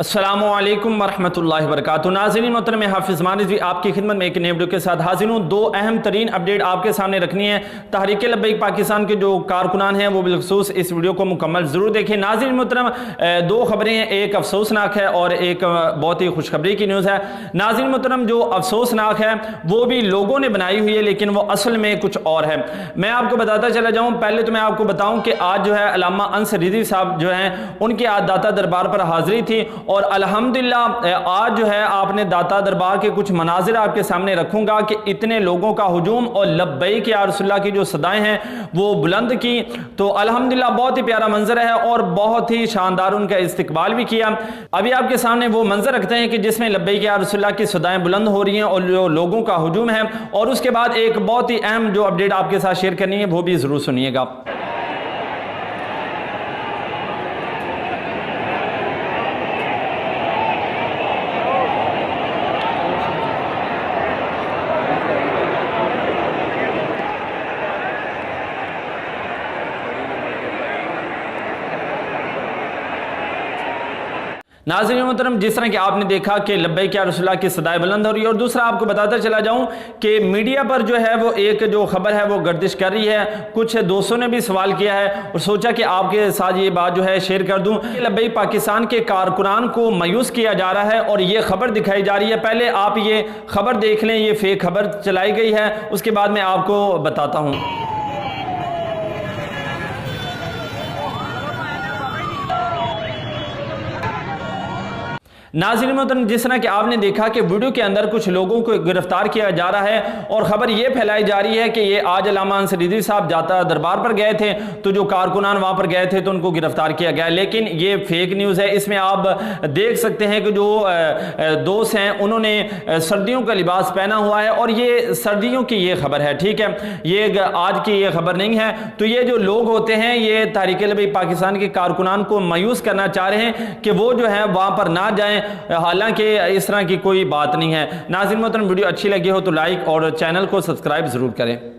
अस्सलामुअलैकुम वरहमतुल्लाहि वबरकातुहू। नाज़रीन मोहतरम, हाफिज़ मानिज़ आपकी खिदमत में एक नए वीडियो के साथ हाजिर हूँ। दो अहम तरीन अपडेट आपके सामने रखनी है। तहरीक लब्बैक पाकिस्तान के जो कारकुनान हैं वो बिलखसूस इस वीडियो को मुकम्मल ज़रूर देखें। नाज़रीन मोहतरम, दो खबरें हैं, एक अफसोसनाक है और एक बहुत ही खुशखबरी की न्यूज़ है। नाज़रीन मोहतरम, जो अफसोसनाक है वो भी लोगों ने बनाई हुई है, लेकिन वो असल में कुछ और है। मैं आपको बताता चला जाऊँ। पहले तो मैं आपको बताऊँ कि आज जो है अल्लामा अंसर रिज़वी साहब जो हैं उनकी आज दाता दरबार पर हाज़िरी थी और अल्हम्दुलिल्लाह आज जो है आपने दाता दरबार के कुछ मनाजिर आपके सामने रखूंगा कि इतने लोगों का हुजूम और लब्बैक या रसूलुल्लाह की जो सदाएं हैं वो बुलंद की। तो अल्हम्दुलिल्लाह बहुत ही प्यारा मंजर है और बहुत ही शानदार उनका इस्तकबाल भी किया। अभी आपके सामने वो मंजर रखते हैं कि जिसमें लब्बैक या रसूलुल्लाह की सदाएं बुलंद हो रही हैं और जो लोगों का हुजूम है। और उसके बाद एक बहुत ही अहम जो अपडेट आपके साथ शेयर करनी है वो भी जरूर सुनिएगा। नाज़रीन मोहतरम, जिस तरह कि आपने देखा कि लब्बैक या रसूलुल्लाह की सदाएं बुलंद हो रही है। और दूसरा आपको बताता चला जाऊं कि मीडिया पर जो है वो एक जो खबर है वो गर्दिश कर रही है। कुछ दोस्तों ने भी सवाल किया है और सोचा कि आपके साथ ये बात जो है शेयर कर दूं। लब्बैक पाकिस्तान के कारकुनान को मायूस किया जा रहा है और ये खबर दिखाई जा रही है। पहले आप ये खबर देख लें, ये फेक खबर चलाई गई है, उसके बाद मैं आपको बताता हूँ। नाज़रीन मोहतरम, जिस तरह कि आपने देखा कि वीडियो के अंदर कुछ लोगों को गिरफ्तार किया जा रहा है और ख़बर यह फैलाई जा रही है कि ये आज अल्लामा अंसर रिज़वी साहब जाता दरबार पर गए थे तो जो कारकुनान वहाँ पर गए थे तो उनको गिरफ्तार किया गया। लेकिन ये फेक न्यूज़ है। इसमें आप देख सकते हैं कि जो दोस्त हैं उन्होंने सर्दियों का लिबास पहना हुआ है और ये सर्दियों की ये खबर है, ठीक है, ये आज की ये खबर नहीं है। तो ये जो लोग होते हैं ये तहरीक लब्बैक पाकिस्तान के कारकुनान को मायूस करना चाह रहे हैं कि वो जो है वहाँ पर ना जाएँ, हालांकि इस तरह की कोई बात नहीं है। नाज़रीन मोहतरम, वीडियो अच्छी लगी हो तो लाइक और चैनल को सब्सक्राइब जरूर करें।